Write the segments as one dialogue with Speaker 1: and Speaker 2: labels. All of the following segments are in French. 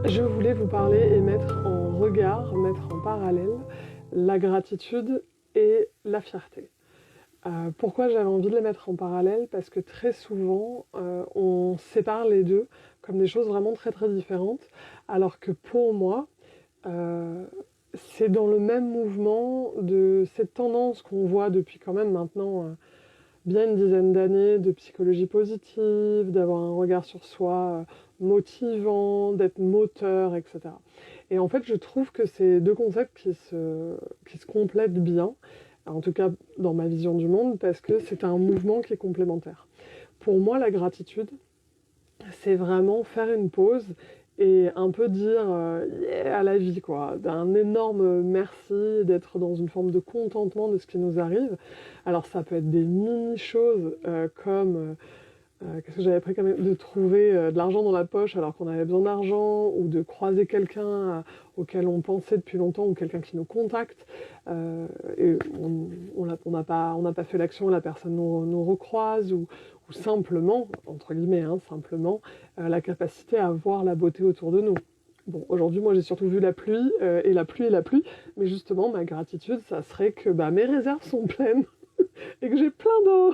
Speaker 1: Je voulais vous parler et mettre en regard, mettre en parallèle la gratitude et la fierté. Pourquoi j'avais envie de les mettre en parallèle? Parce que très souvent, on sépare les deux comme des choses vraiment très très différentes, alors que pour moi, euh, c'est dans le même mouvement de cette tendance qu'on voit depuis quand même maintenant bien une dizaine d'années de psychologie positive, d'avoir un regard sur soi motivant, d'être moteur, etc. Et en fait, je trouve que c'est deux concepts qui se complètent bien, en tout cas dans ma vision du monde, parce que c'est un mouvement qui est complémentaire. Pour moi, la gratitude, c'est vraiment faire une pause et un peu dire yeah à la vie, quoi, d'un énorme merci, d'être dans une forme de contentement de ce qui nous arrive. Alors ça peut être des mini-choses comme qu'est-ce que j'avais pris quand même, de trouver de l'argent dans la poche alors qu'on avait besoin d'argent, ou de croiser quelqu'un auquel on pensait depuis longtemps, ou quelqu'un qui nous contacte, et on n'a pas fait l'action, la personne nous recroise, ou simplement, entre guillemets, hein, simplement, la capacité à voir la beauté autour de nous. Bon, aujourd'hui, moi, j'ai surtout vu la pluie, et la pluie et la pluie, mais justement, ma gratitude, ça serait que mes réserves sont pleines, et que j'ai plein d'eau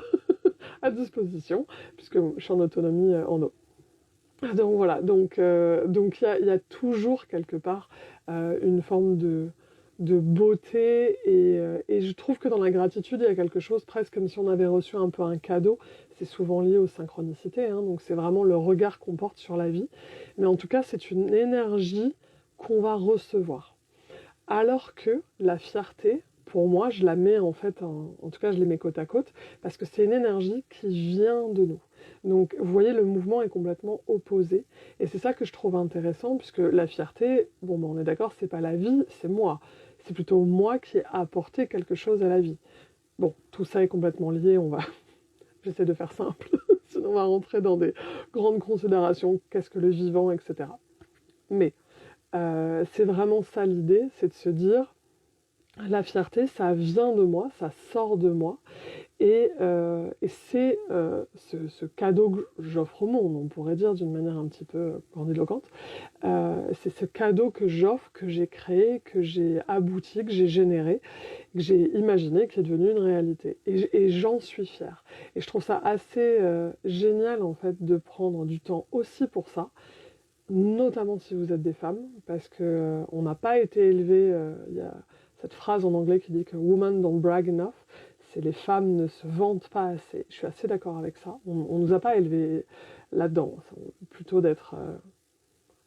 Speaker 1: à disposition, puisque je suis en autonomie en eau. Donc voilà, donc il y a toujours quelque part une forme de beauté, et je trouve que dans la gratitude, il y a quelque chose presque comme si on avait reçu un peu un cadeau. C'est souvent lié aux synchronicités, hein, donc c'est vraiment le regard qu'on porte sur la vie. Mais en tout cas, c'est une énergie qu'on va recevoir. Alors que la fierté, pour moi, je la mets en fait, en tout cas je les mets côte à côte, parce que c'est une énergie qui vient de nous. Donc vous voyez, le mouvement est complètement opposé, et c'est ça que je trouve intéressant, puisque la fierté, bon on est d'accord, c'est pas la vie, c'est moi. C'est plutôt moi qui ai apporté quelque chose à la vie. Bon, tout ça est complètement lié, j'essaie de faire simple, sinon on va rentrer dans des grandes considérations, qu'est-ce que le vivant, etc. Mais c'est vraiment ça l'idée, c'est de se dire, la fierté, ça vient de moi, ça sort de moi, et c'est ce cadeau que j'offre au monde, on pourrait dire d'une manière un petit peu grandiloquente. C'est ce cadeau que j'offre, que j'ai créé, que j'ai abouti, que j'ai généré, que j'ai imaginé, qui est devenu une réalité. Et j'en suis fière. Et je trouve ça assez génial, en fait, de prendre du temps aussi pour ça, notamment si vous êtes des femmes, parce que on n'a pas été élevés, il y a cette phrase en anglais qui dit que women don't brag enough, c'est les femmes ne se vantent pas assez. Je suis assez d'accord avec ça. On nous a pas élevés là-dedans, plutôt d'être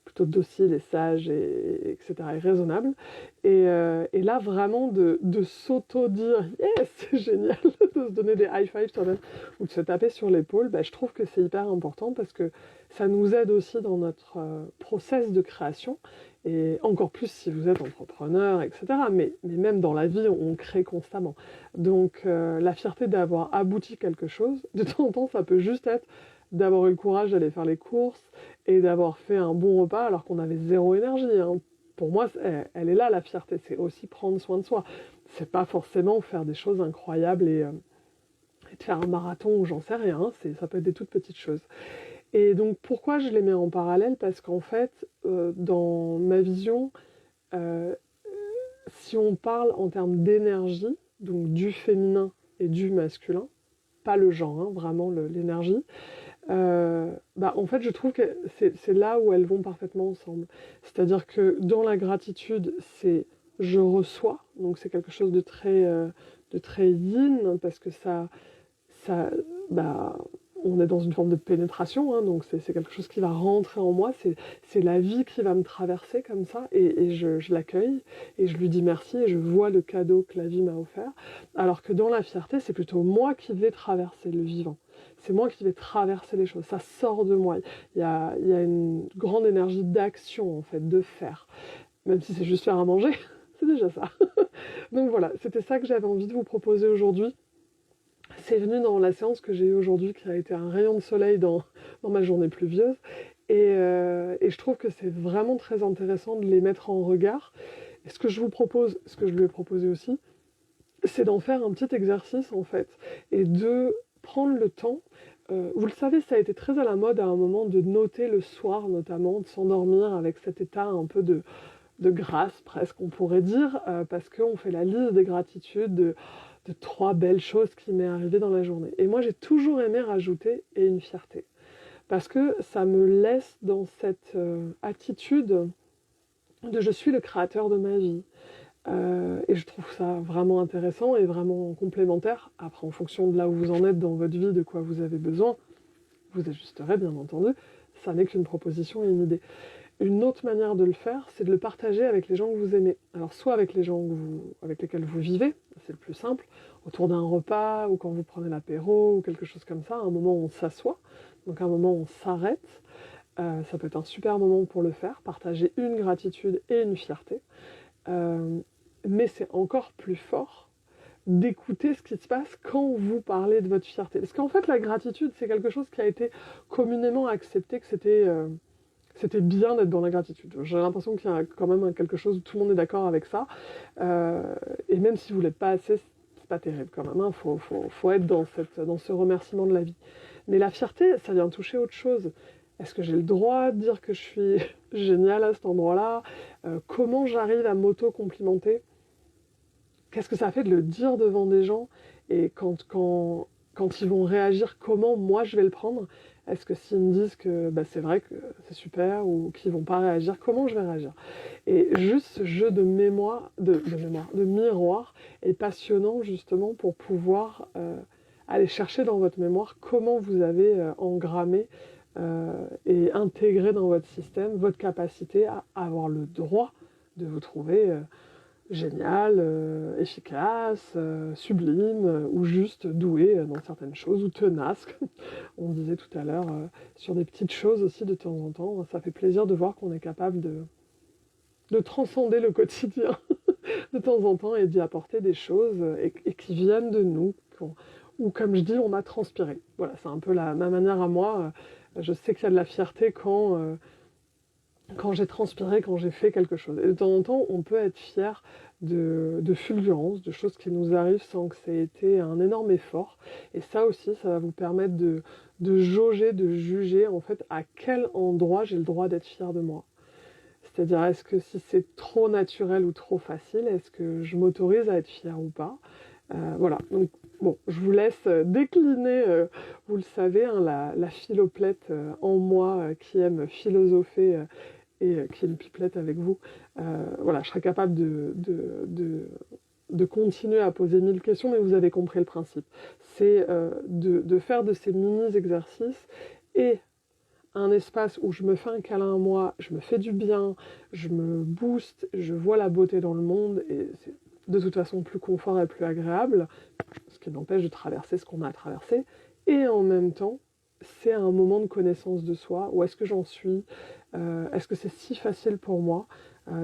Speaker 1: plutôt docile et sage, etc., et raisonnable. Et là, vraiment, de s'auto-dire « Yes, c'est génial !» de se donner des high fives soi-même, ou de se taper sur l'épaule, je trouve que c'est hyper important, parce que ça nous aide aussi dans notre process de création, et encore plus si vous êtes entrepreneur, etc. Mais même dans la vie, on crée constamment. Donc la fierté d'avoir abouti quelque chose, de temps en temps, ça peut juste être d'avoir eu le courage d'aller faire les courses, et d'avoir fait un bon repas alors qu'on avait zéro énergie, hein. Pour moi, elle est là, la fierté, c'est aussi prendre soin de soi. C'est pas forcément faire des choses incroyables et de faire un marathon ou j'en sais rien, hein. Ça peut être des toutes petites choses. Et donc pourquoi je les mets en parallèle? Parce qu'en fait, dans ma vision, euh, si on parle en termes d'énergie, donc du féminin et du masculin, pas le genre, hein, vraiment l'énergie, en fait, je trouve que c'est là où elles vont parfaitement ensemble. C'est-à-dire que dans la gratitude, c'est je reçois, donc c'est quelque chose de très yin, parce que ça, on est dans une forme de pénétration, hein, donc c'est quelque chose qui va rentrer en moi, c'est la vie qui va me traverser comme ça, et je l'accueille, et je lui dis merci, et je vois le cadeau que la vie m'a offert. Alors que dans la fierté, c'est plutôt moi qui vais traverser le vivant. C'est moi qui vais traverser les choses, ça sort de moi. Il y a une grande énergie d'action, en fait, de faire. Même si c'est juste faire à manger, c'est déjà ça. Donc voilà, c'était ça que j'avais envie de vous proposer aujourd'hui. C'est venu dans la séance que j'ai eue aujourd'hui, qui a été un rayon de soleil dans ma journée pluvieuse. Et je trouve que c'est vraiment très intéressant de les mettre en regard. Et ce que je vous propose, ce que je lui ai proposé aussi, c'est d'en faire un petit exercice, en fait, et de prendre le temps vous le savez, ça a été très à la mode à un moment de noter le soir notamment, de s'endormir avec cet état un peu de grâce presque, on pourrait dire, parce qu'on fait la liste des gratitudes, de 3 belles choses qui m'est arrivé dans la journée. Et moi, j'ai toujours aimé rajouter « et une fierté ». Parce que ça me laisse dans cette attitude de « je suis le créateur de ma vie ». Et je trouve ça vraiment intéressant et vraiment complémentaire. Après, en fonction de là où vous en êtes dans votre vie, de quoi vous avez besoin, vous ajusterez bien entendu. Ça n'est qu'une proposition et une idée. Une autre manière de le faire, c'est de le partager avec les gens que vous aimez. Alors soit avec les gens avec lesquels vous vivez, c'est le plus simple, autour d'un repas ou quand vous prenez l'apéro ou quelque chose comme ça, un moment où on s'assoit, donc un moment où on s'arrête. Ça peut être un super moment pour le faire, partager une gratitude et une fierté. Mais c'est encore plus fort d'écouter ce qui se passe quand vous parlez de votre fierté. Parce qu'en fait, la gratitude, c'est quelque chose qui a été communément accepté, que c'était bien d'être dans la gratitude. J'ai l'impression qu'il y a quand même quelque chose où tout le monde est d'accord avec ça. Et même si vous ne l'êtes pas assez, c'est pas terrible quand même. Faut être dans ce remerciement de la vie. Mais la fierté, ça vient toucher autre chose. Est-ce que j'ai le droit de dire que je suis géniale à cet endroit-là? Comment j'arrive à m'auto-complimenter? Qu'est-ce que ça fait de le dire devant des gens? Et quand ils vont réagir, comment moi je vais le prendre? Est-ce que s'ils me disent que c'est vrai que c'est super ou qu'ils vont pas réagir, comment je vais réagir? Et juste ce jeu de miroir est passionnant justement pour pouvoir aller chercher dans votre mémoire comment vous avez engrammé et intégré dans votre système votre capacité à avoir le droit de vous trouver génial, efficace, sublime, ou juste doué dans certaines choses, ou tenace, on disait tout à l'heure, sur des petites choses aussi de temps en temps. Ça fait plaisir de voir qu'on est capable de transcender le quotidien de temps en temps et d'y apporter des choses et qui viennent de nous, ou comme je dis, on a transpiré. Voilà, c'est un peu ma manière à moi. Je sais qu'il y a de la fierté quand j'ai transpiré, quand j'ai fait quelque chose. Et de temps en temps, on peut être fier de fulgurances, de choses qui nous arrivent sans que ça ait été un énorme effort. Et ça aussi, ça va vous permettre de jauger, de juger en fait à quel endroit j'ai le droit d'être fier de moi. C'est-à-dire, est-ce que si c'est trop naturel ou trop facile, est-ce que je m'autorise à être fière ou pas? Voilà, donc bon, je vous laisse décliner, vous le savez, hein, la philoplète en moi qui aime philosopher et qui est une pipelette avec vous. Voilà, je serais capable de continuer à poser 1000 questions, mais vous avez compris le principe. C'est de faire de ces mini-exercices et un espace où je me fais un câlin à moi, je me fais du bien, je me booste, je vois la beauté dans le monde, et c'est de toute façon plus confort et plus agréable, ce qui n'empêche de traverser ce qu'on a à traverser, et en même temps, c'est un moment de connaissance de soi, où est-ce que j'en suis, est-ce que c'est si facile pour moi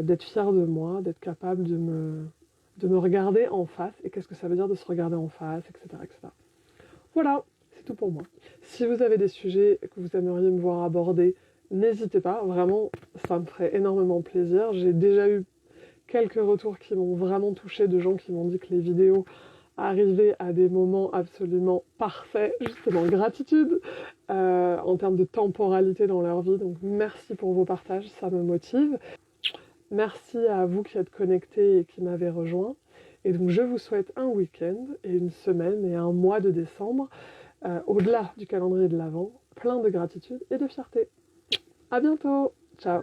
Speaker 1: d'être fière de moi, d'être capable de me regarder en face, et qu'est-ce que ça veut dire de se regarder en face, etc. etc. Voilà, c'est tout pour moi. Si vous avez des sujets que vous aimeriez me voir aborder, n'hésitez pas, vraiment, ça me ferait énormément plaisir. J'ai déjà eu quelques retours qui m'ont vraiment touchée, de gens qui m'ont dit que les vidéos arrivaient à des moments absolument parfaits, justement gratitude, en termes de temporalité dans leur vie. Donc merci pour vos partages, ça me motive. Merci à vous qui êtes connectés et qui m'avez rejoint. Et donc je vous souhaite un week-end et une semaine et un mois de décembre, au-delà du calendrier de l'Avent, plein de gratitude et de fierté. À bientôt, ciao.